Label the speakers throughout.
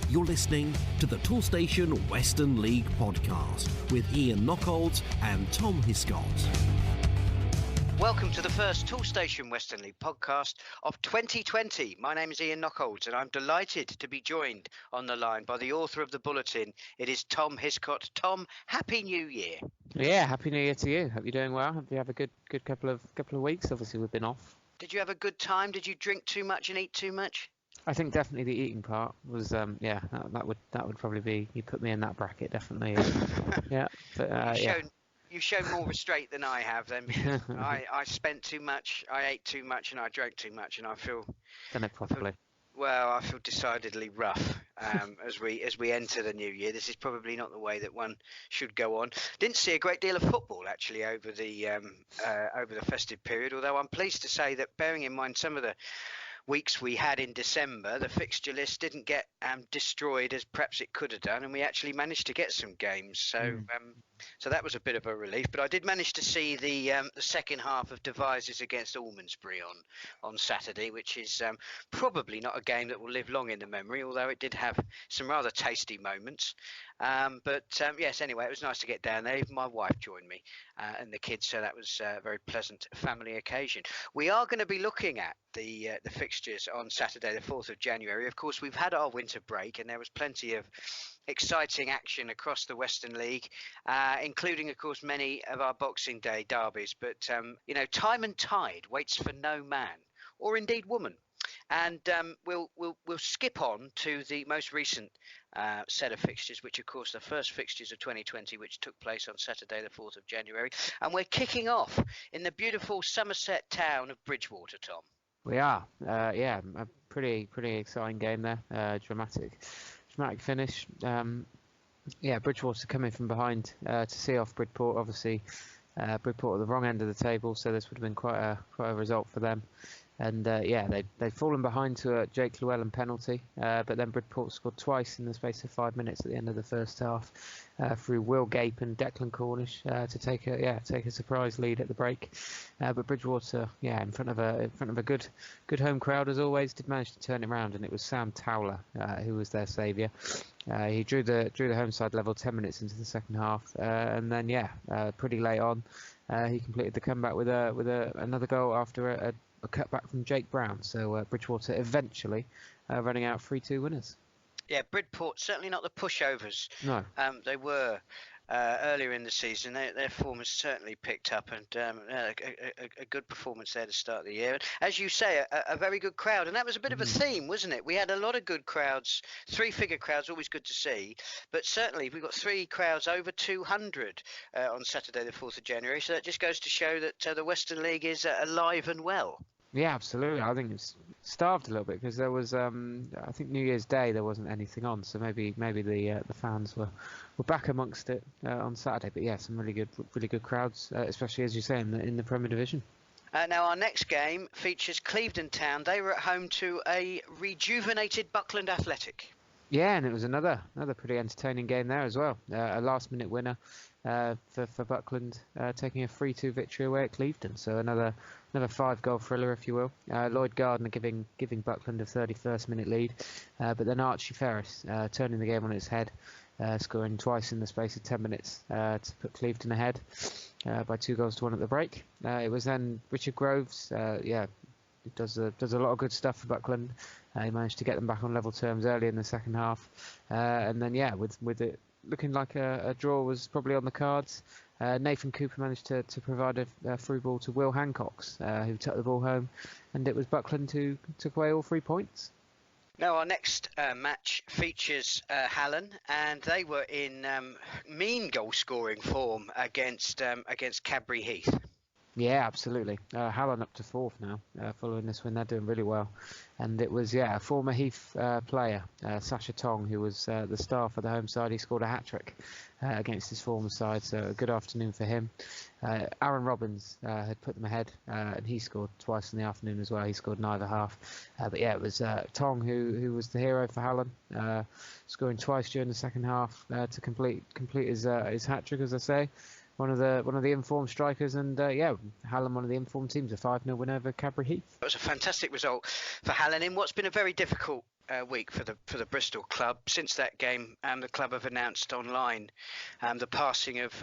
Speaker 1: You're listening to the Toolstation Western League podcast with Ian Knockholds and Tom Hiscott.
Speaker 2: Welcome to the first Toolstation Western League podcast of 2020. My name is Ian Knockholds and I'm delighted to be joined on the line by the author of the bulletin. It is Tom Hiscott. Tom, Happy New Year.
Speaker 3: Yeah, Happy New Year to you. Hope you're doing well. Hope you have a good couple of weeks. Obviously, we've been off.
Speaker 2: Did you have a good time? Did you drink too much and eat too much?
Speaker 3: I think definitely the eating part was, that would probably be, you put me in that bracket, definitely. Yeah, but
Speaker 2: You've shown more restraint than I have then, because I spent too much, I ate too much and I drank too much, and I feel...
Speaker 3: Done it properly.
Speaker 2: I feel decidedly rough as we enter the new year. This is probably not the way that one should go on. Didn't see a great deal of football actually over the festive period, although I'm pleased to say that, bearing in mind some of the weeks we had in December, the fixture list didn't get destroyed as perhaps it could have done, and we actually managed to get some games. So that was a bit of a relief. But I did manage to see the second half of Devizes against Almondsbury on Saturday, which is probably not a game that will live long in the memory, although it did have some rather tasty moments. Yes, anyway, it was nice to get down there. Even my wife joined me and the kids, so that was a very pleasant family occasion. We are going to be looking at the fixtures on Saturday, the 4th of January. Of course, we've had our winter break and there was plenty of exciting action across the Western League, including, of course, many of our Boxing Day derbies. But, time and tide waits for no man, or indeed woman. And we'll skip on to the most recent set of fixtures, which, of course, the first fixtures of 2020, which took place on Saturday, the 4th of January. And we're kicking off in the beautiful Somerset town of Bridgwater, Tom.
Speaker 3: We are. A pretty exciting game there. Dramatic finish. Bridgwater coming from behind to see off Bridport. Obviously, Bridport at the wrong end of the table, so this would have been quite a result for them. And they'd fallen behind to a Jake Llewellyn penalty, but then Bridport scored twice in the space of 5 minutes at the end of the first half through Will Gape and Declan Cornish to take a surprise lead at the break. But Bridgewater, in front of a good home crowd as always, did manage to turn it around, and it was Sam Towler who was their saviour. He drew the home side level 10 minutes into the second half, and then pretty late on he completed the comeback with another goal after a cutback from Jake Brown. So Bridgewater eventually running out 3-2 winners. Yeah,
Speaker 2: Bridport certainly not the pushovers.
Speaker 3: No,
Speaker 2: they were earlier in the season. Their form has certainly picked up, and a good performance there to start the year. As you say, a very good crowd, and that was a bit of a theme, wasn't it? We had a lot of good crowds, three-figure crowds, always good to see. But certainly we've got three crowds over 200 on Saturday, the 4th of January. So that just goes to show that the Western League is alive and well.
Speaker 3: Yeah, absolutely. I think it's starved a little bit because there was, I think New Year's Day there wasn't anything on, so maybe the fans were back amongst it on Saturday. But yeah, some really good crowds, especially as you say in the Premier Division.
Speaker 2: Now our next game features Clevedon Town. They were at home to a rejuvenated Buckland Athletic.
Speaker 3: Yeah, and it was another pretty entertaining game there as well. A last-minute winner for Buckland, taking a 3-2 victory away at Clevedon. So another 5-goal thriller, if you will. Lloyd Gardner giving Buckland a 31st-minute lead, but then Archie Ferris turning the game on its head, scoring twice in the space of 10 minutes to put Clevedon ahead by 2-1 at the break. It was then Richard Groves, does a lot of good stuff for Buckland. He managed to get them back on level terms early in the second half, and then with it looking like a draw was probably on the cards, Nathan Cooper managed to provide a through ball to Will Hancocks, who took the ball home, and it was Buckland who took away all 3 points.
Speaker 2: Now our next match features Hallen, and they were in mean goal scoring form against Cadbury Heath.
Speaker 3: Yeah, absolutely. Hallen up to 4th now, following this win. They're doing really well. And it was, a former Heath player, Sasha Tong, who was the star for the home side. He scored a hat-trick against his former side, so a good afternoon for him. Aaron Robbins had put them ahead, and he scored twice in the afternoon as well. He scored neither half. It was Tong who was the hero for Hallen, scoring twice during the second half to complete his hat-trick, as I say. one of the informed strikers, and Hallam, one of the informed teams, a 5-0 win over Cadbury Heath.
Speaker 2: It was a fantastic result for Hallam in what's been a very difficult week for the Bristol club. Since that game, the club have announced online the passing of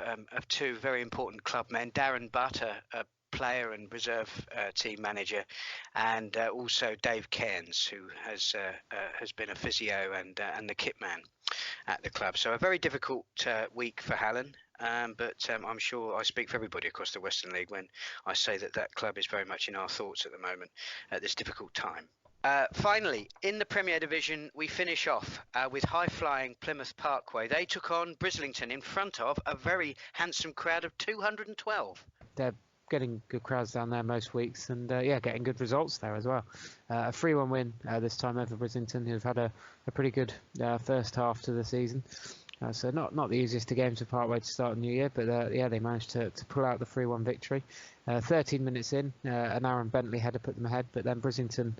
Speaker 2: two very important club men, Darren Butt, a player and reserve team manager, and also Dave Cairns, who has been a physio and the kit man at the club. So a very difficult week for Hallam. But I'm sure I speak for everybody across the Western League when I say that club is very much in our thoughts at the moment at this difficult time. Finally, in the Premier Division, we finish off with high-flying Plymouth Parkway. They took on Brislington in front of a very handsome crowd of 212.
Speaker 3: They're getting good crowds down there most weeks, and getting good results there as well. A 3-1 win this time over Brislington, who've had a pretty good first half to the season. So not the easiest of games for Parkway to start the new year, but they managed to pull out the 3-1 victory. 13 minutes in, an Aaron Bentley had to put them ahead, but then Brislington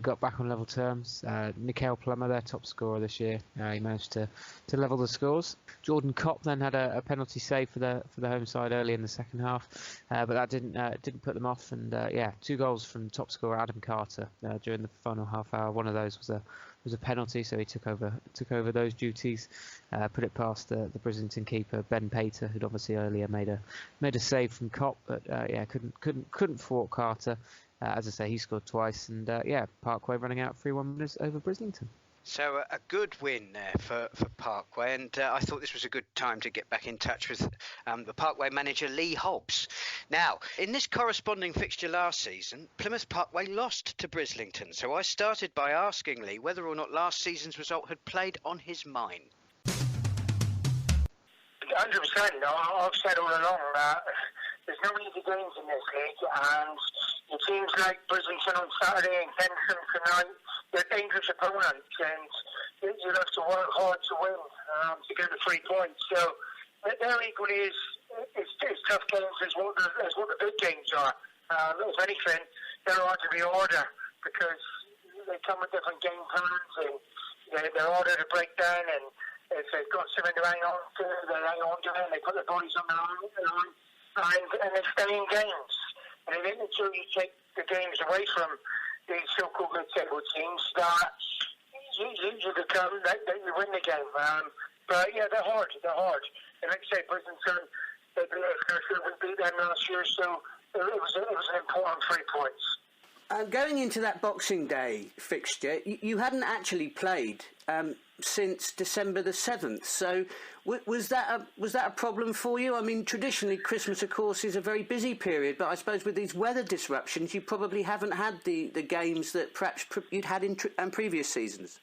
Speaker 3: got back on level terms. Mikael Plummer, their top scorer this year, he managed to level the scores. Jordan Kopp then had a penalty save for the home side early in the second half, but that didn't put them off. And 2 goals from top scorer Adam Carter during the final half hour. One of those was a penalty, so he took over those duties, put it past the Brislington keeper Ben Pater, who'd obviously earlier made a save from Kopp, but couldn't thwart Carter. As I say, he scored twice, and Parkway running out 3-1 winners over Brislington.
Speaker 2: So a good win there for Parkway, and I thought this was a good time to get back in touch with the Parkway manager Lee Hobbs. Now, in this corresponding fixture last season, Plymouth Parkway lost to Brislington, so I started by asking Lee whether or not last season's result had played on his mind.
Speaker 4: 100%. I've said all along that there's no easy games in this league, and the teams like Brislington on Saturday and Kensington tonight, they're dangerous opponents, and you have to work hard to win to get the 3 points. So they're equally as tough games as what the big games are. If anything, they're hard to be harder because they come with different game plans, and they're harder to break down. And if they've got something to hang on to, they hang on to it, and they put their bodies on their own, and they stay in games. And until you take the games away from these so-called mid-table teams, that you become that you win the game. But they're hard. And like I say, Brislington, we beat them last year, so it was an important 3 points.
Speaker 5: Going into that Boxing Day fixture, you hadn't actually played since December the 7th. So was that a problem for you? I mean, traditionally Christmas, of course, is a very busy period, but I suppose with these weather disruptions, you probably haven't had the games that perhaps you'd had in previous seasons.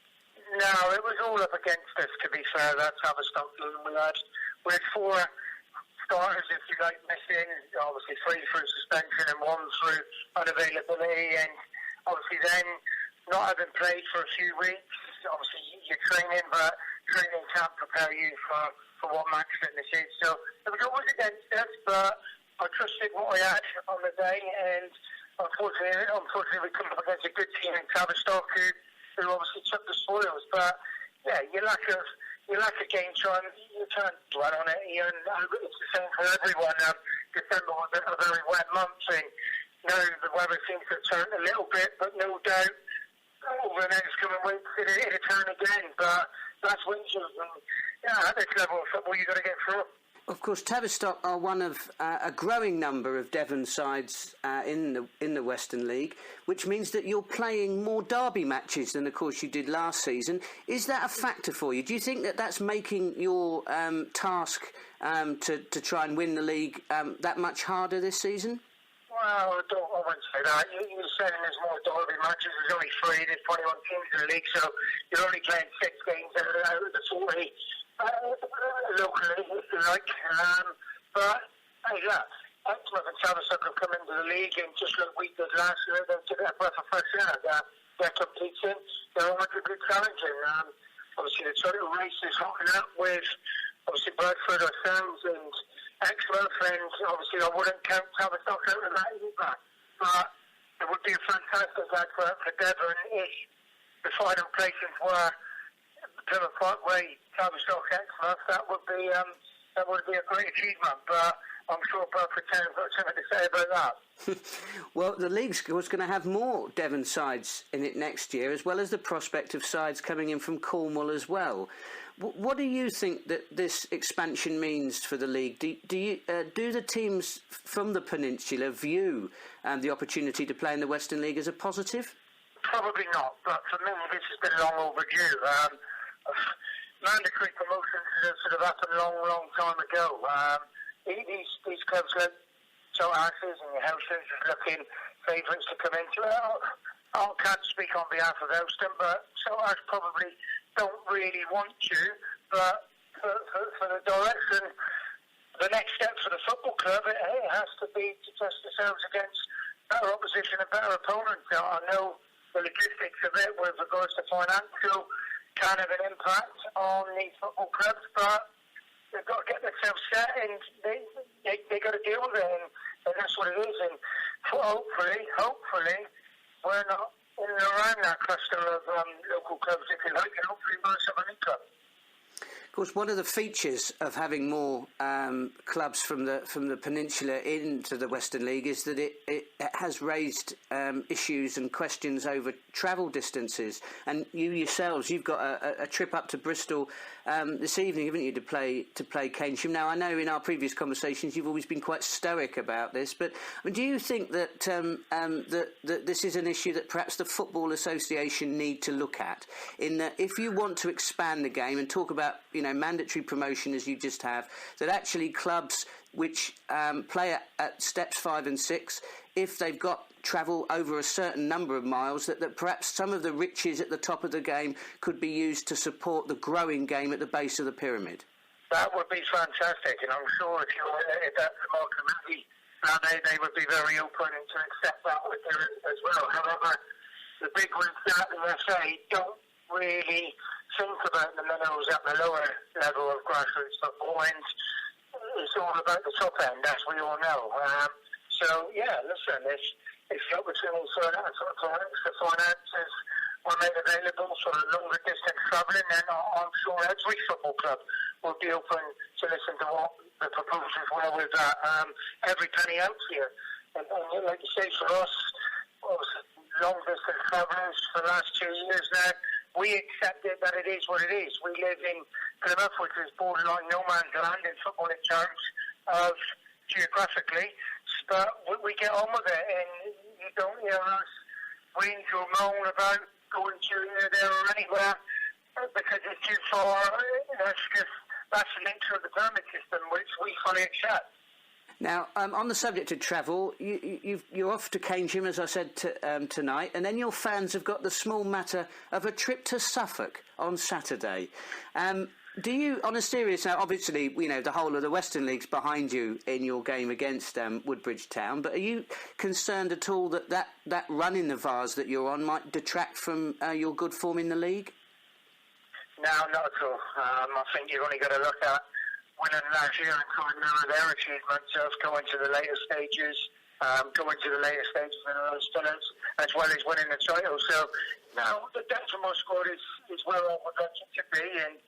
Speaker 4: No, it was all up against us, to be fair. That's how the stock we had 4 starters, if you like, missing. Obviously 3 through suspension and 1 through unavailability, and obviously then not having played for a few weeks. Obviously you're training, but training can't prepare you for what match fitness is. So it was always against us, but I trusted what I had on the day, and unfortunately we come up against a good team in Tavistock who obviously took the spoils. But you lack a game time, you can't dwell on it, Ian. It's the same for everyone. December was a very wet month, and now the weather seems to have turned a little bit, but no doubt over the next coming weeks it'll turn again. But that's winters, and at this level of football you've got to get through.
Speaker 5: Of course, Tavistock are one of a growing number of Devon sides in the Western League, which means that you're playing more derby matches than, of course, you did last season. Is that a factor for you? Do you think that that's making your task to try and win the league that much harder this season?
Speaker 4: Well, I wouldn't say that. You're saying there's more derby matches. There's only 3. There's 21 teams in the league, so you're only playing 6 games out of the 40. Locally, if you like. But, Exmouth and Tavistock have come into the league, and just like we did last year, they've given a breath of fresh air. They're competing. They're arguably challenging. Obviously, the title race is hotting up with, obviously, Bradford, ourselves, and Exmouth, and obviously I wouldn't count Tavistock out of that either. But it would be a fantastic advert for Devon if the final places were Plymouth Parkway, Tavistock, Exmouth. That would be a great achievement. But I'm sure Bradford Town have got something to say about that.
Speaker 5: Well, the league's going to have more Devon sides in it next year, as well as the prospect of sides coming in from Cornwall as well. What do you think that this expansion means for the league? Do the teams from the peninsula view the opportunity to play in the Western League as a positive?
Speaker 4: Probably not, but for me this has been long overdue. Mandatory promotions sort of happened long time ago. These clubs like Ashes and the Houses are looking favourites to come into it. I can't speak on behalf of Houston, but Ash probably don't really want to. But for the direction, the next step for the football club, it has to be to test themselves against better opposition and better opponents. I know the logistics of it with regards to financial can have an impact on these football clubs, but they've got to get themselves set and they got to deal with it, and that's what it is. And hopefully we're not in and around that cluster of local clubs, if you like, and hopefully we're some new club.
Speaker 5: Of course, one of the features of having more clubs from the peninsula into the Western League is that it has raised issues and questions over travel distances. And you've got a trip up to Bristol this evening, haven't you, to play Keynsham? Now, I know in our previous conversations you've always been quite stoic about this, but do you think that that this is an issue that perhaps the Football Association need to look at? In that, if you want to expand the game and talk about mandatory promotion as you just have, that actually clubs which play at steps 5 and 6, if they've got travel over a certain number of miles, that perhaps some of the riches at the top of the game could be used to support the growing game at the base of the pyramid.
Speaker 4: That would be fantastic, and I'm sure if that's the more committee, they would be very open to accept that with them as well. However, the big ones that the FA don't really think about the minnows at the lower level of grassroots football, and it's all about the top end, as we all know. Listen, if the opportunity for that sort of the finances were made available for longer distance travelling, then I'm sure every football club will be open to listen to what the proposals were with that. Every penny out here. And like you say, for us, long distance travellers for the last 2 years now, we accepted that it is what it is. We live in Plymouth, which is borderline no man's land in football in terms of geographically, but we get on with it, and you don't hear us whinge or moan about going to here, there or anywhere because it's too far. That's the nature of the permit system, which we fully accept.
Speaker 5: Now, on the subject of travel, you're off to Keynsham, as I said, tonight, and then your fans have got the small matter of a trip to Suffolk on Saturday. Do you, on a serious note, obviously, the whole of the Western League's behind you in your game against Woodbridge Town, but are you concerned at all that run in the Vase that you're on might detract from your good form in the league?
Speaker 4: No, not at all. I think you've only got to look at winning last year and try and mirror their achievements of going to the later stages in those spin-outs, as well as winning the title. So, no, the depth of my squad is where I would like it to be, and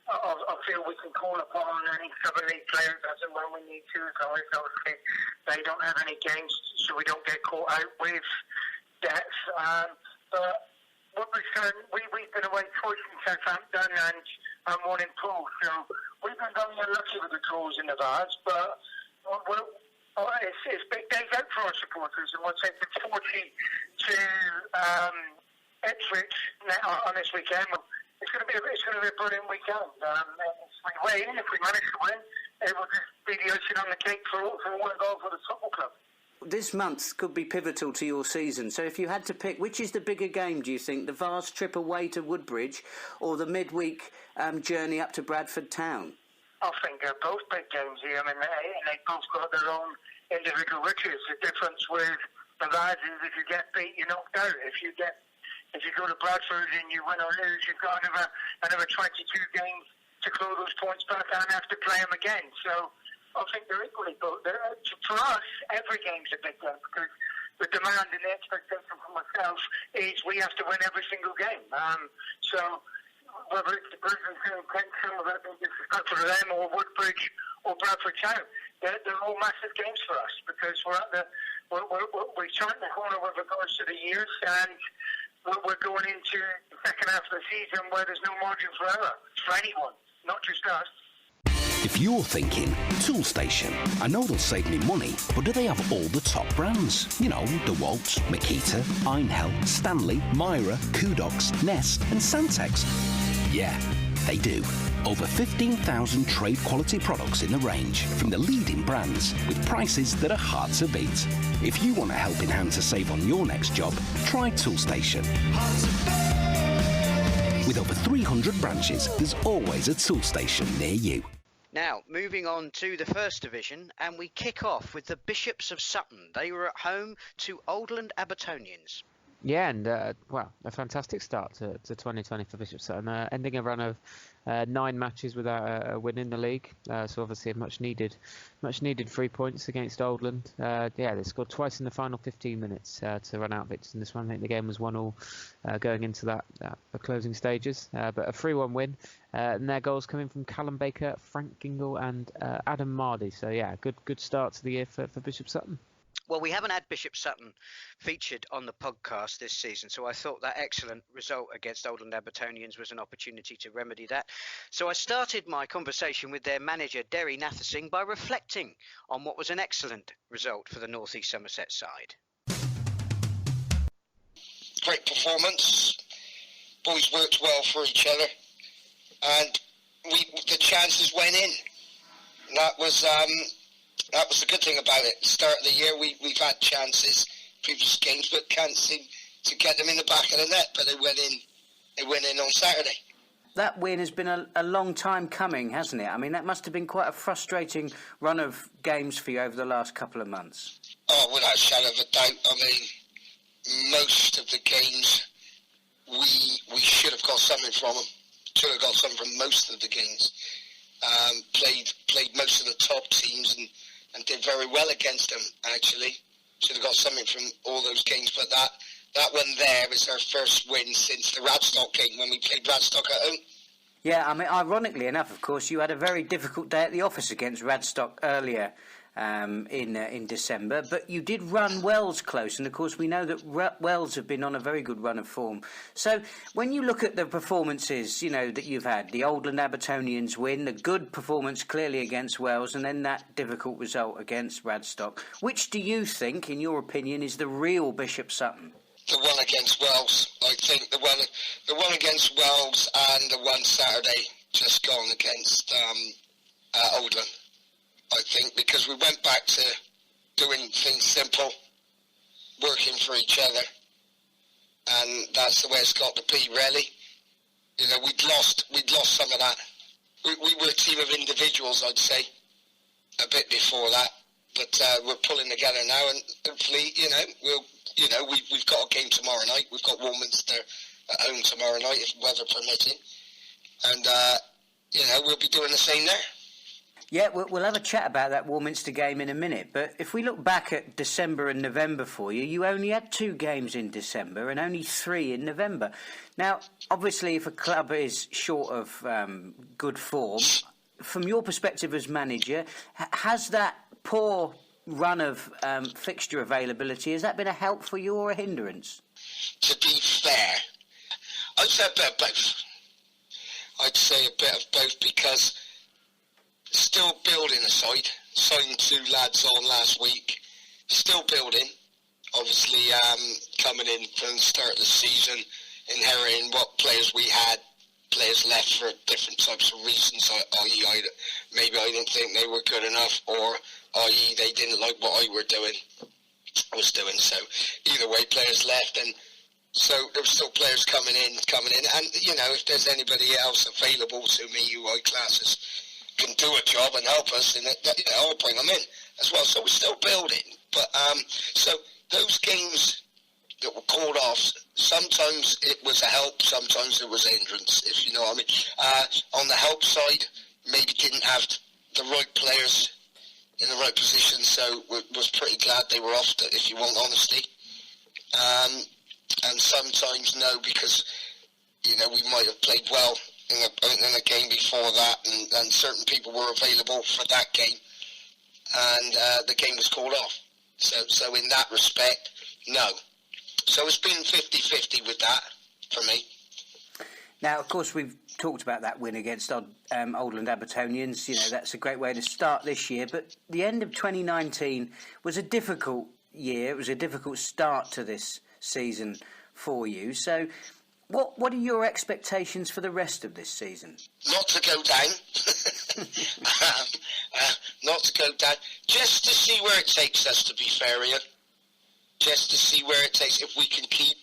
Speaker 4: I feel we can call upon any Southern League players as and when we need to. Obviously, they don't have any games, so we don't get caught out with debts. But we've been away twice in Southampton and one in Poole, so we've been very unlucky with the draws in the Vase, but it's big days out for our supporters, and we'll take them 40 to Ipswich on this weekend. It's going to be a brilliant weekend. If we manage to win, it will just be the icing on the cake for one goal for the football club.
Speaker 5: This month could be pivotal to your season. So if you had to pick, which is the bigger game, do you think? The Vase trip away to Woodbridge or the midweek journey up to Bradford Town?
Speaker 4: I think they're both big games here. I mean, they both got their own individual riches. The difference with the Vase is if you get beat, you're knocked out. If you go to Bradford and you win or lose, you've got another 22 games to claw those points back and have to play them again. So I think they're equally both. For us, every game's a big game because the demand and the expectation for myself is we have to win every single game. So whether it's the Brisbane Town, Keynsham, whether it's disrespectful to them, or Woodbridge or Bradford Town, they're all massive games for us because we're turning the corner with regards to the years, and we're going into the second half of the season where there's no margin for error for anyone, not just us.
Speaker 1: If you're thinking, Tool Station, I know they'll save me money, but do they have all the top brands? You know, DeWalt, Makita, Einhell, Stanley, Myra, Kudox, Nest and Santex. Yeah, they do. Over 15,000 trade quality products in the range from the leading brands with prices that are hard to beat. If you want a helping hand to save on your next job, try Tool Station. With over 300 branches, there's always a Tool Station near you.
Speaker 2: Now, moving on to the First Division, and we kick off with the Bishops of Sutton. They were at home to Oldland Abertonians.
Speaker 3: Yeah, and a fantastic start to 2020 for Bishop Sutton, ending a run of 9 matches without a win in the league. So obviously much needed 3 points against Oldland. They scored twice in the final 15 minutes to run out victors in this one. I think the game was 1-1 going into the closing stages, but a 3-1 win. And their goals coming from Callum Baker, Frank Gingle, and Adam Mardy. So yeah, good start to the year for Bishop Sutton.
Speaker 2: Well, we haven't had Bishop Sutton featured on the podcast this season, so I thought that excellent result against Oldland Abertonians was an opportunity to remedy that. So I started my conversation with their manager, Derry Nathasingh, by reflecting on what was an excellent result for the North East Somerset side.
Speaker 6: Great performance. Boys worked well for each other, and the chances went in. That was the good thing about it. Start of the year, we've had chances previous games, but can't seem to get them in the back of the net. But they went in on Saturday.
Speaker 5: That win has been a long time coming, hasn't it? I mean, that must have been quite a frustrating run of games for you over the last couple of months.
Speaker 6: Oh, without a shadow of a doubt. I mean, most of the games we should have got something from them. Should have got something from most of the games. Played most of the top teams and did very well against them, actually. Should have got something from all those games, but that one there is our first win since the Radstock game when we played Radstock at home.
Speaker 5: Yeah, I mean, ironically enough, of course, you had a very difficult day at the office against Radstock earlier in December, but you did run Wells close, and of course we know that Wells have been on a very good run of form. So when you look at the performances, you know, that you've had, the Oldland Abertonians win, the good performance clearly against Wells, and then that difficult result against Radstock, which do you think, in your opinion, is the real Bishop Sutton?
Speaker 6: The one against Wells, I think the one against Wells and the one Saturday just gone against Oldland. I think because we went back to doing things simple, working for each other, and that's the way it's got to be, really. You know, we'd lost some of that. We were a team of individuals, I'd say, a bit before that, but we're pulling together now, and hopefully, we've got a game tomorrow night. We've got Warminster at home tomorrow night, if weather permitting, and we'll be doing the same there.
Speaker 5: Yeah, we'll have a chat about that Warminster game in a minute, but if we look back at December and November for you, you only had 2 games in December and only 3 in November. Now, obviously, if a club is short of good form, from your perspective as manager, has that poor run of fixture availability, has that been a help for you or a hindrance?
Speaker 6: To be fair, I'd say a bit of both. Because still building a side, signed 2 lads on last week, still building, obviously coming in from the start of the season, inheriting what players we had, players left for different types of reasons, i.e. maybe I didn't think they were good enough, or i.e. they didn't like what I was doing, so either way players left, and so there were still players coming in, and if there's anybody else available to me who I class as can do a job and help us, and I'll bring them in as well. So we're still building, but so those games that were called off, sometimes it was a help, sometimes it was a hindrance, if you know what I mean. On the help side, maybe didn't have the right players in the right position, so was pretty glad they were off, if you want honesty. And sometimes no, because we might have played well in a game before that, and certain people were available for that game, and the game was called off. So in that respect, no. So it's been 50-50 with that for me.
Speaker 5: Now, of course, we've talked about that win against Oldland Abertonians. You know, that's a great way to start this year. But the end of 2019 was a difficult year. It was a difficult start to this season for you. So what are your expectations for the rest of this season?
Speaker 6: Not to go down. Not to go down. Just to see where it takes us, to be fair, Ian. Just to see where it takes. If we can keep,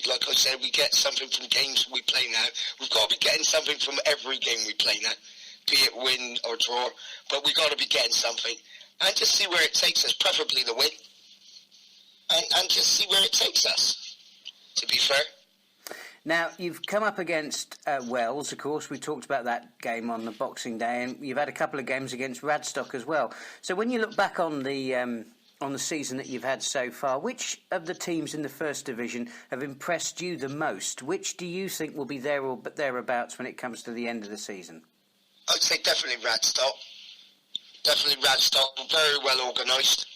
Speaker 6: like I said, we get something from games we play now. We've got to be getting something from every game we play now, be it win or draw. But we've got to be getting something. And just see where it takes us, preferably the win. And just see where it takes us, to be fair.
Speaker 5: Now, you've come up against Wells, of course. We talked about that game on the Boxing Day, and you've had a couple of games against Radstock as well. So when you look back on the season that you've had so far, which of the teams in the First Division have impressed you the most? Which do you think will be there or thereabouts when it comes to the end of the season?
Speaker 6: I'd say definitely Radstock. Definitely Radstock. Very well organised.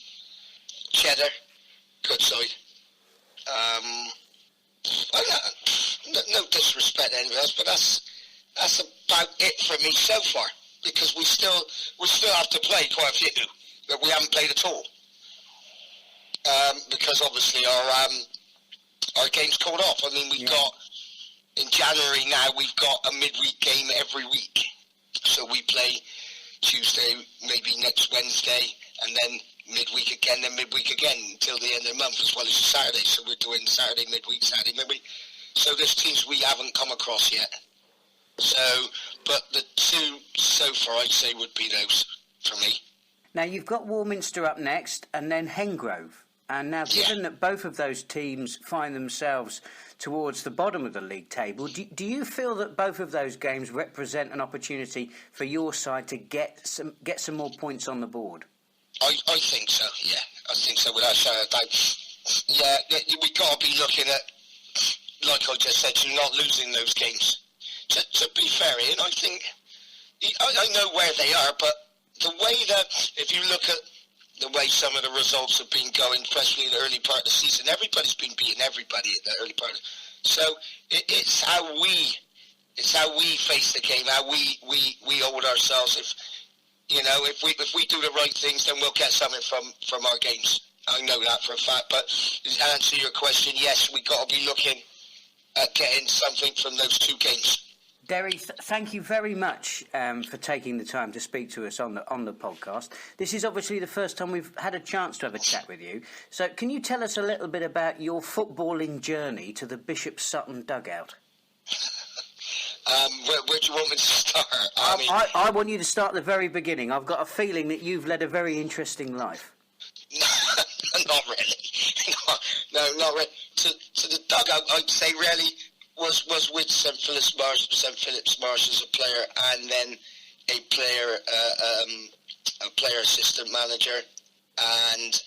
Speaker 6: Cheddar. Good side. No disrespect to anyone else, but that's about it for me so far, because we still have to play quite a few that we haven't played at all. Because obviously our game's called off. I mean, we've got in January now. We've got a midweek game every week, so we play Tuesday, maybe next Wednesday, and then midweek again, then midweek again until the end of the month, as well as Saturday. So we're doing Saturday midweek, Saturday midweek. So there's teams we haven't come across yet. So, but the two so far, I'd say, would be those for me.
Speaker 5: Now, you've got Warminster up next and then Hengrove. And now, given that both of those teams find themselves towards the bottom of the league table, do you feel that both of those games represent an opportunity for your side to get some more points on the board?
Speaker 6: I think so, yeah. I think so, without a shadow of doubt. Yeah, we've got to be looking at, like I just said, you're not losing those games. To be fair, Ian, I think, I know where they are, but the way that, if you look at the way some of the results have been going, especially in the early part of the season, everybody's been beating everybody at the early part. So it's how we face the game, how we hold ourselves. If we do the right things, then we'll get something from our games. I know that for a fact. But to answer your question, yes, we've got to be looking at getting something from those two games.
Speaker 5: Derry, thank you very much for taking the time to speak to us on the podcast. This is obviously the first time we've had a chance to have a chat with you. So can you tell us a little bit about your footballing journey to the Bishop Sutton dugout?
Speaker 6: Where do you want me to start?
Speaker 5: I want you to start at the very beginning. I've got a feeling that you've led a very interesting life.
Speaker 6: Not really. No, not really. To the dugout, I'd say really was with St Philip's Marsh as a player, and then a player assistant manager. And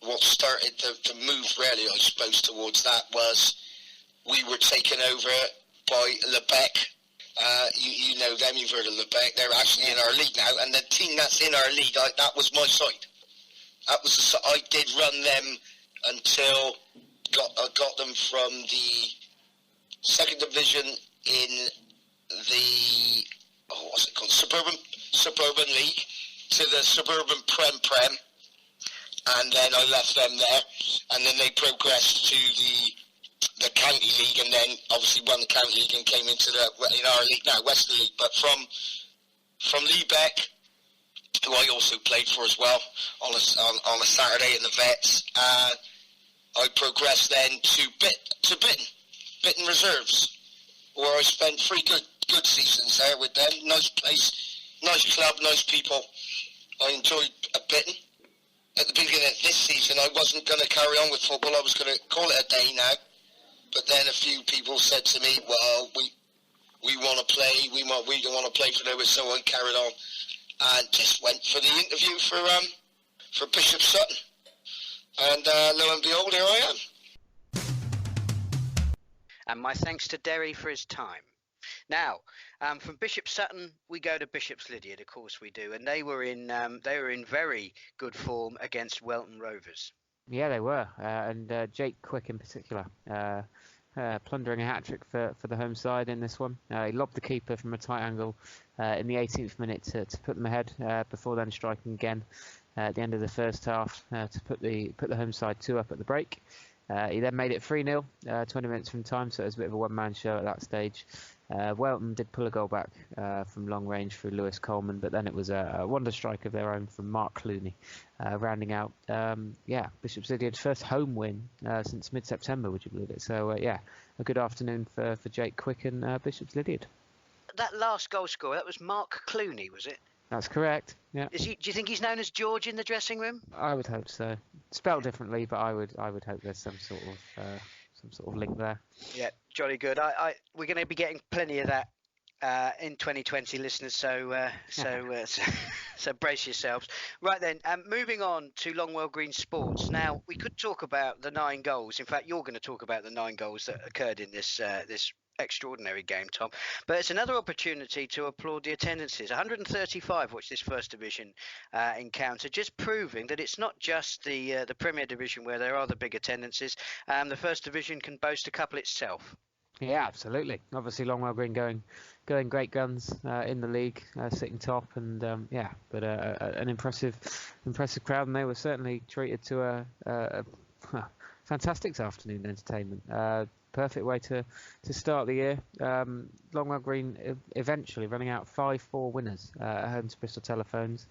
Speaker 6: what started the move really, I suppose, towards that was we were taken over by Lebec. You know them, you've heard of Lebec. They're actually in our league now, and the team that's in our league, that was my side. I did run them until I got them from the second division in the what's it called, suburban league to the suburban prem, and then I left them there, and then they progressed to the county league, and then obviously won the county league and came into in our league now, Western League. But from Lebec, who I also played for as well on a Saturday in the Vets, I progressed then to Bitten Reserves, where I spent 3 good seasons there with them. Nice place, nice club, nice people. I enjoyed Bitten. At the beginning of this season, I wasn't going to carry on with football. I was going to call it a day now. But then a few people said to me, well, we want to play, we don't want to play for Lewis, so I carried on and just went for the interview for Bishop Sutton. And lo and behold, here I am.
Speaker 2: And my thanks to Derry for his time. Now, from Bishop Sutton, we go to Bishop's Lydeard, of course we do, and they were in very good form against Welton Rovers.
Speaker 3: Yeah, they were, and Jake Quick in particular, plundering a hat-trick for the home side in this one. He lobbed the keeper from a tight angle in the 18th minute to put them ahead, before then striking again at the end of the first half to put the home side 2 up at the break. He then made it 3-0, 20 minutes from time, so it was a bit of a one-man show at that stage. Welton did pull a goal back from long range through Lewis Coleman, but then it was a wonder strike of their own from Mark Clooney, rounding out, Bishop's Lydeard's first home win since mid-September, would you believe it? So, a good afternoon for Jake Quick and Bishop's Lydeard.
Speaker 2: That last goal scorer, that was Mark Clooney, was it?
Speaker 3: That's correct. Yeah.
Speaker 2: Do you think he's known as George in the dressing room?
Speaker 3: I would hope so. Spelled differently, but I would hope there's some sort of link there.
Speaker 2: Yeah, jolly good. We're going to be getting plenty of that in 2020, listeners. So brace yourselves. Right then, moving on to Longwell Green Sports. Now, we could talk about the 9 goals. In fact, you're going to talk about the 9 goals that occurred in this extraordinary game, Tom, but it's another opportunity to applaud the attendances. 135 watched this first division encounter, just proving that it's not just the Premier Division where there are the big attendances. The first division can boast a couple itself.
Speaker 3: Yeah, absolutely. Obviously, Longwell Green going great guns in the league, sitting top, and but an impressive crowd, and they were certainly treated to a fantastic afternoon entertainment. Perfect way to start the year. Longwell Green eventually running out 5-4 winners at home to Bristol Telephones.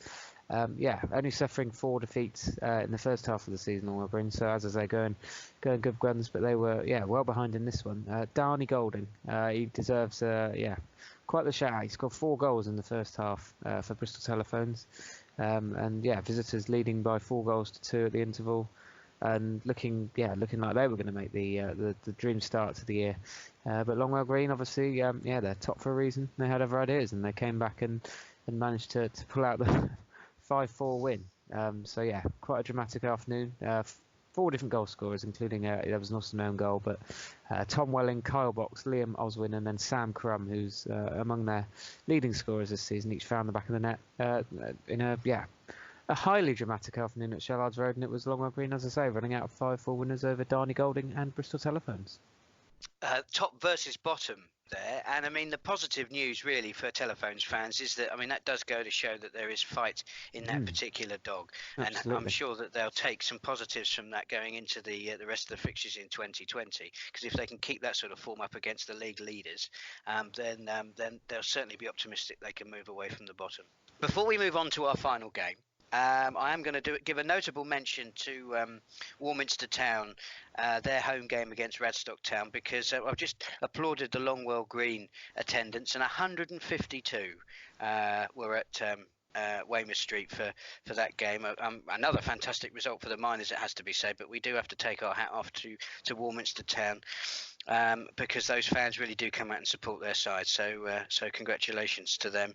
Speaker 3: Only suffering 4 defeats in the first half of the season, Longwell Green. So as I say, going good guns, but they were well behind in this one. Darnie Golding, he deserves quite the shout out. He scored 4 goals in the first half for Bristol Telephones, visitors leading by 4 goals to 2 at the interval. And looking like they were going to make the dream start to the year, but Longwell Green obviously they're top for a reason. They had other ideas and they came back and managed to pull out the 5-4 win. Quite a dramatic afternoon. 4 different goal scorers, including there was an also known goal, but Tom Welling, Kyle Box, Liam Oswin, and then Sam Crum, who's among their leading scorers this season, each found the back of the net in a highly dramatic afternoon at Shellards Road, and it was Longwell Green, as I say, running out of 5-4 winners over Darnie Golding and Bristol Telephones.
Speaker 2: Top versus bottom there, and I mean the positive news really for Telephones fans is that that does go to show that there is fight in that particular dog. Absolutely. And I'm sure that they'll take some positives from that going into the rest of the fixtures in 2020, because if they can keep that sort of form up against the league leaders, then they'll certainly be optimistic they can move away from the bottom. Before we move on to our final game, I am going to give a notable mention to Warminster Town, their home game against Radstock Town, because I've just applauded the Longwell Green attendance, and 152 were at Weymouth Street for that game. Another fantastic result for the Miners, it has to be said, but we do have to take our hat off to Warminster Town. Because those fans really do come out and support their side. So congratulations to them.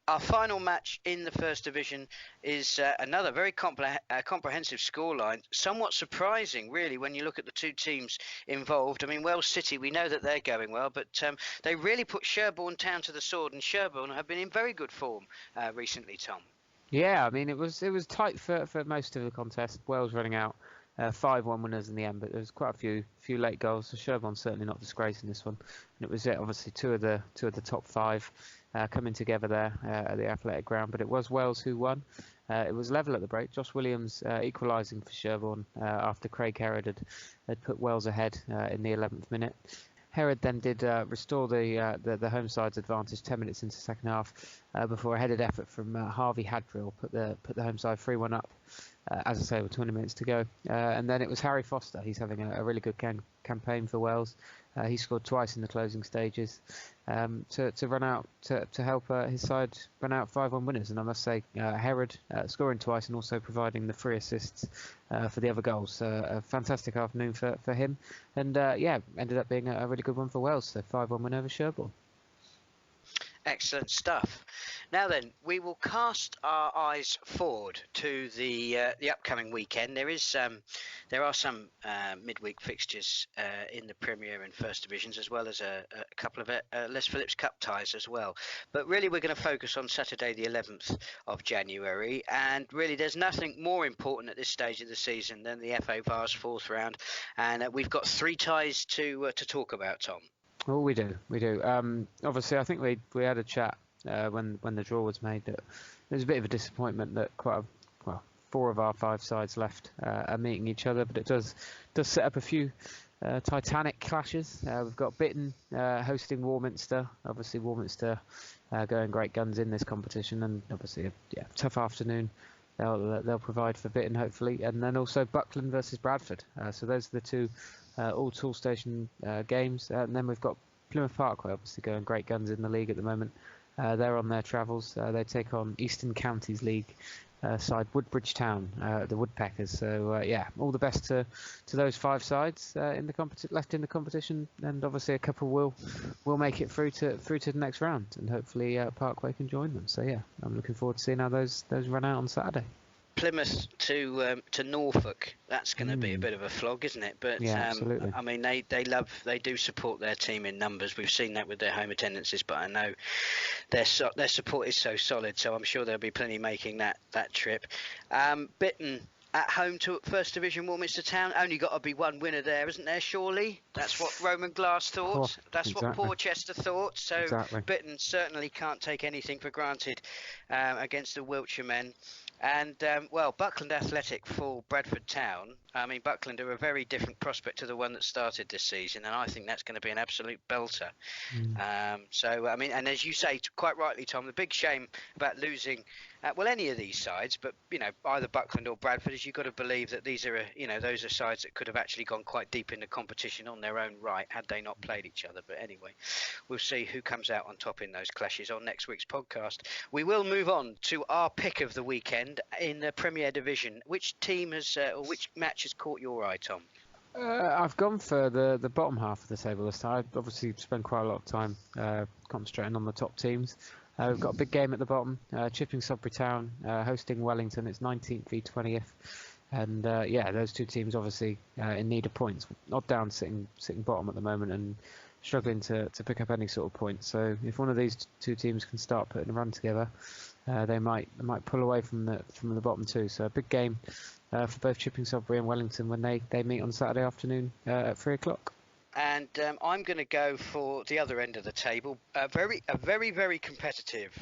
Speaker 2: Our final match in the first division is another very comprehensive scoreline. Somewhat surprising, really, when you look at the 2 teams involved. Wells City, we know that they're going well, but they really put Sherborne Town to the sword, and Sherborne have been in very good form recently, Tom.
Speaker 3: Yeah, it was tight for most of the contest. Wells running out 5-1 winners in the end, but there was quite a few late goals. So Sherborne certainly not disgracing this one. And it was obviously two of the top 5 coming together there at the Athletic Ground. But it was Wells who won. It was level at the break. Josh Williams equalising for Sherborne after Craig Herod had put Wells ahead in the 11th minute. Herod then did restore the home side's advantage 10 minutes into the second half before a headed effort from Harvey Hadrill put the home side 3-1 up. As I say, with 20 minutes to go. And then it was Harry Foster. He's having a really good campaign for Wells. He scored twice in the closing stages to run out to help his side run out 5-1 winners. And I must say, Herod scoring twice and also providing the 3 assists for the other goals. So a fantastic afternoon for him. And ended up being a really good one for Wells. So 5-1 win over Sherborne.
Speaker 2: Excellent stuff. Now then, we will cast our eyes forward to the upcoming weekend. There are some midweek fixtures in the Premier and First Divisions, as well as a couple of Les Phillips Cup ties as well. But really, we're going to focus on Saturday, the 11th of January, and really, there's nothing more important at this stage of the season than the FA Vars fourth round, and we've got 3 ties to talk about, Tom.
Speaker 3: Oh, we do. Obviously, I think we had a chat when the draw was made. That it was a bit of a disappointment that 4 of our 5 sides left are meeting each other, but it does set up a few titanic clashes. We've got Bitton hosting Warminster. Obviously, Warminster going great guns in this competition, and obviously a tough afternoon. They'll provide for Bitton, hopefully, and then also Buckland versus Bradford. So those are the 2 all Tool Station games, and then we've got Plymouth Parkway, obviously going great guns in the league at the moment. They're on their travels. They take on Eastern Counties League side Woodbridge Town, the Woodpeckers. So all the best to those 5 sides left in the competition, and obviously a couple will make it through to the next round, and hopefully Parkway can join them. So I'm looking forward to seeing how those run out on Saturday.
Speaker 2: Plymouth to Norfolk, that's going to be a bit of a flog, isn't it? But
Speaker 3: absolutely.
Speaker 2: I mean, they do support their team in numbers. We've seen that with their home attendances, but I know their support is so solid, so I'm sure there'll be plenty making that trip. Bitton at home to First Division Warminster Town. Only got to be one winner there, isn't there, surely? That's what Roman Glass thought. That's what Porchester thought. So Bitton certainly can't take anything for granted against the Wiltshire men. And, Buckland Athletic for Bradford Town. I mean, Buckland are a very different prospect to the one that started this season, and I think that's going to be an absolute belter. And as you say, quite rightly, Tom, the big shame about losing, any of these sides, but, either Buckland or Bradford, is you've got to believe that these are, those are sides that could have actually gone quite deep in the competition on their own right had they not played each other. But anyway, we'll see who comes out on top in those clashes on next week's podcast. We will move on to our pick of the weekend in the Premier Division. Which team or which match has caught your eye, Tom?
Speaker 3: I've gone for the bottom half of the table this time. I've obviously spent quite a lot of time concentrating on the top teams. We've got a big game at the bottom. Chipping Sudbury Town hosting Wellington. It's 19th v 20th. And those 2 teams obviously in need of points. Odd Down sitting bottom at the moment and struggling to pick up any sort of points. So if one of these 2 teams can start putting a run together, they might pull away from the bottom 2. So a big game for both Chipping Sudbury and Wellington when they meet on Saturday afternoon at 3 o'clock.
Speaker 2: And I'm going to go for the other end of the table. A very, very competitive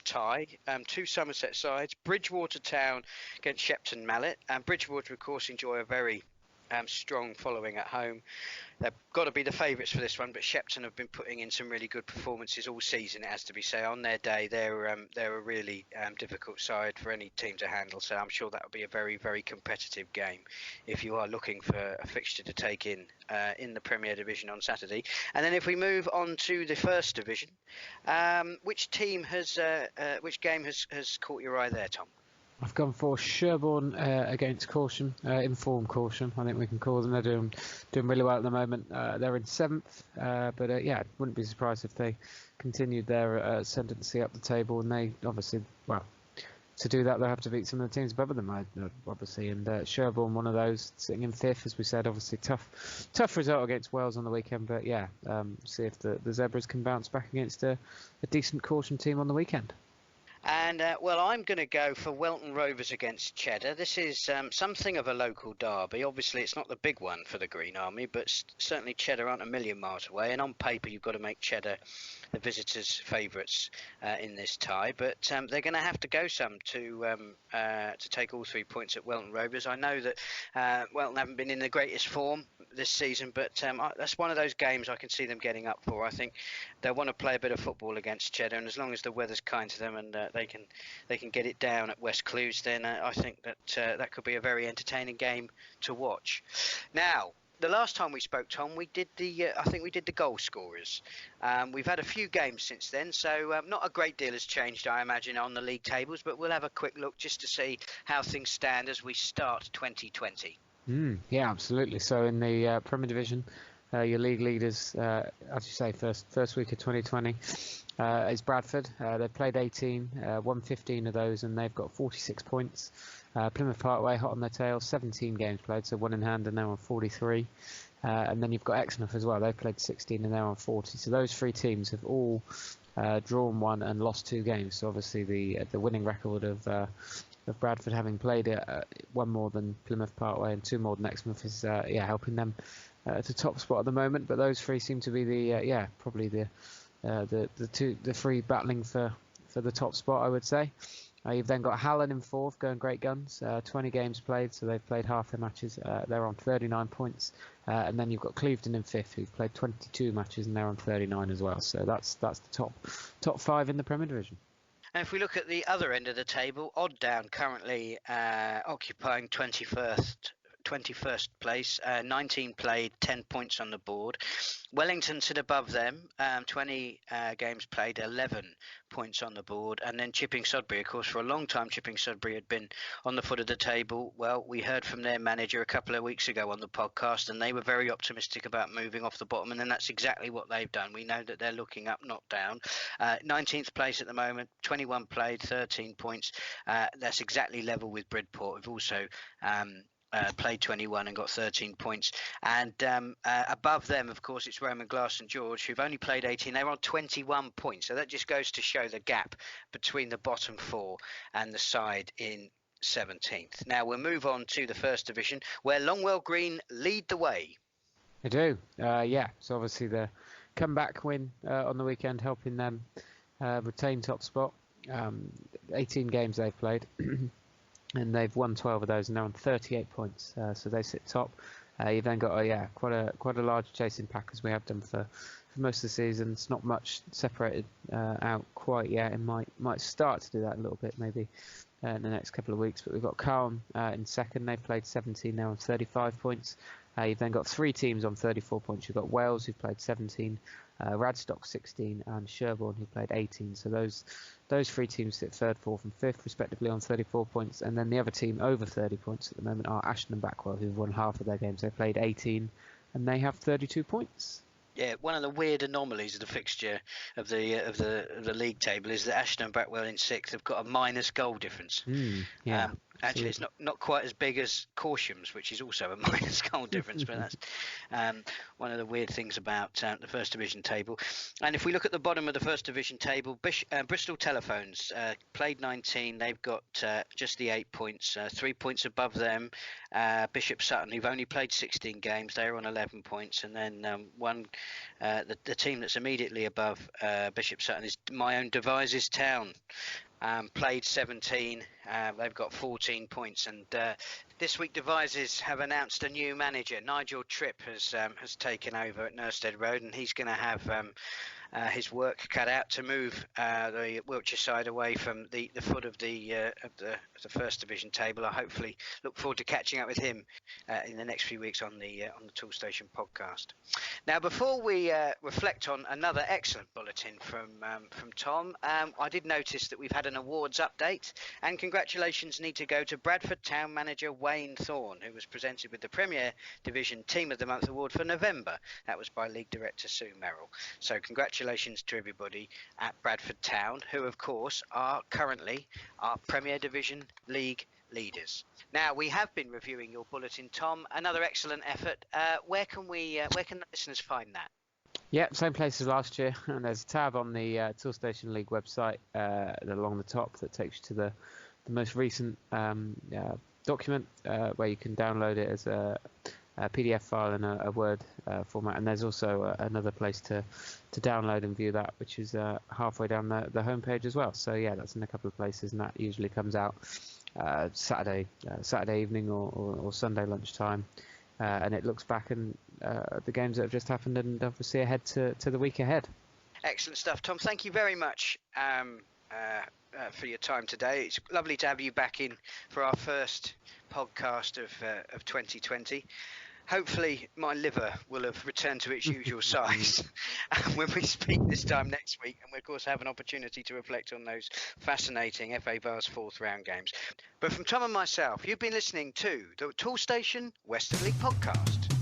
Speaker 2: tie. 2 Somerset sides. Bridgewater Town against Shepton Mallet. And Bridgewater, of course, enjoy a very strong following at home. They've got to be the favourites for this one, but Shepton have been putting in some really good performances all season, it has to be said. On their day, they're a really difficult side for any team to handle, so I'm sure that will be a very, very competitive game if you are looking for a fixture to take in the Premier Division on Saturday. And then if we move on to the First Division, which game has caught your eye there, Tom?
Speaker 3: I've gone for Sherborne against Caution, Informed Caution, I think we can call them. They're doing really well at the moment. They're in 7th, but wouldn't be surprised if they continued their ascendancy up the table. And they obviously, to do that, they'll have to beat some of the teams above them, obviously. And Sherborne, one of those, sitting in 5th, as we said, obviously tough result against Wales on the weekend. But see if the Zebras can bounce back against a decent Caution team on the weekend.
Speaker 2: And, I'm going to go for Welton Rovers against Cheddar. This is something of a local derby. Obviously, it's not the big one for the Green Army, but certainly Cheddar aren't a million miles away. And on paper, you've got to make Cheddar the visitors' favourites in this tie. But they're going to have to go some to take all 3 points at Welton Rovers. I know that Welton haven't been in the greatest form this season, but that's one of those games I can see them getting up for. I think they'll want to play a bit of football against Cheddar, and as long as the weather's kind to them and they can get it down at West Clewes, then I think that could be a very entertaining game to watch. Now, the last time we spoke, Tom, we did I think we did the goal scorers. We've had a few games since then, so not a great deal has changed, I imagine, on the league tables, but we'll have a quick look just to see how things stand as we start 2020.
Speaker 3: Yeah, absolutely. So in the Premier Division, Your league leaders, as you say, first week of 2020 is Bradford. They've played 18, won 15 of those, and they've got 46 points. Plymouth Parkway hot on their tail, 17 games played, so one in hand, and they're on 43. And then you've got Exmouth as well. They've played 16 and they're on 40. So those three teams have all drawn one and lost 2 games. So obviously the winning record of Bradford, having played one more than Plymouth Parkway and 2 more than Exmouth, is helping them to top spot at the moment. But those three seem to be probably the three battling for the top spot, I would say. You've then got Hallen in 4th, going great guns. 20 games played, so they've played half their matches. They're on 39 points. And then you've got Clevedon in 5th, who've played 22 matches, and they're on 39 as well. So that's the top 5 in the Premier Division.
Speaker 2: And if we look at the other end of the table, Odd Down currently occupying 21st place, 19 played, 10 points on the board. Wellington sit above them, 20 games played, 11 points on the board. And then Chipping Sodbury, of course, for a long time Chipping Sodbury had been on the foot of the table. Well, we heard from their manager a couple of weeks ago on the podcast, and they were very optimistic about moving off the bottom, and then that's exactly what they've done. We know that they're looking up, not down. 19th place at the moment, 21 played, 13 points. That's exactly level with Bridport, who've also played 21 and got 13 points. And above them, of course, it's Roman Glass and George, who've only played 18. They're on 21 points. So that just goes to show the gap between the bottom 4 and the side in 17th. Now we'll move on to the First Division, where Longwell Green lead the way.
Speaker 3: They do. So obviously the comeback win on the weekend, helping them retain top spot. 18 games they've played. And they've won 12 of those, and they're on 38 points. So they sit top. You've then got quite a large chasing pack, as we have done for most of the season. It's not much separated out quite yet, and might start to do that a little bit maybe in the next couple of weeks. But we've got Calne in 2nd. They've played 17, now on 35 points. You've then got 3 teams on 34 points. You've got Wales, who've played 17, Radstock 16, and Sherborne, who played 18. So those 3 teams sit 3rd, 4th and 5th respectively on 34 points. And then the other team over 30 points at the moment are Ashton and Backwell, who've won half of their games. They played 18 and they have 32 points.
Speaker 2: Yeah, one of the weird anomalies of the fixture of the league table is that Ashton and Backwell in 6th have got a minus goal difference. Actually, it's not quite as big as Corsham's, which is also a minus goal difference, but that's one of the weird things about the First Division table. And if we look at the bottom of the First Division table, Bristol Telephones played 19. They've got just the 8 points, 3 points above them. Bishop Sutton, who've only played 16 games, they're on 11 points. And then the team that's immediately above Bishop Sutton is my own Devizes Town. Played 17, they've got 14 points, and this week Devizes have announced a new manager. Nigel Tripp has taken over at Nurstead Road, and he's going to have his work cut out to move the Wiltshire side away from the foot of the First Division table. I hopefully look forward to catching up with him in the next few weeks on the Tool Station podcast. Now, before we reflect on another excellent bulletin from Tom, I did notice that we've had an awards update, and congratulations need to go to Bradford Town manager Wayne Thorne, who was presented with the Premier Division Team of the Month award for November. That was by League Director Sue Merrill. So congratulations to everybody at Bradford Town, who of course are currently our Premier Division League leaders. Now, we have been reviewing your bulletin, Tom. Another excellent effort. Where can the listeners find that?
Speaker 3: Yeah, same place as last year, and there's a tab on the Tool Station League website along the top that takes you to the most recent document where you can download it as a PDF file in a Word format, and there's also another place to download and view that, which is halfway down the homepage as well. So yeah, that's in a couple of places, and that usually comes out Saturday evening or Sunday lunchtime, and it looks back and the games that have just happened, and obviously ahead to the week ahead.
Speaker 2: Excellent stuff, Tom. Thank you very much for your time today. It's lovely to have you back in for our first podcast of 2020. Hopefully my liver will have returned to its usual size when we speak this time next week, and we of course have an opportunity to reflect on those fascinating FA Vase 4th round games. But from Tom and myself, you've been listening to the Tool Station Western League podcast.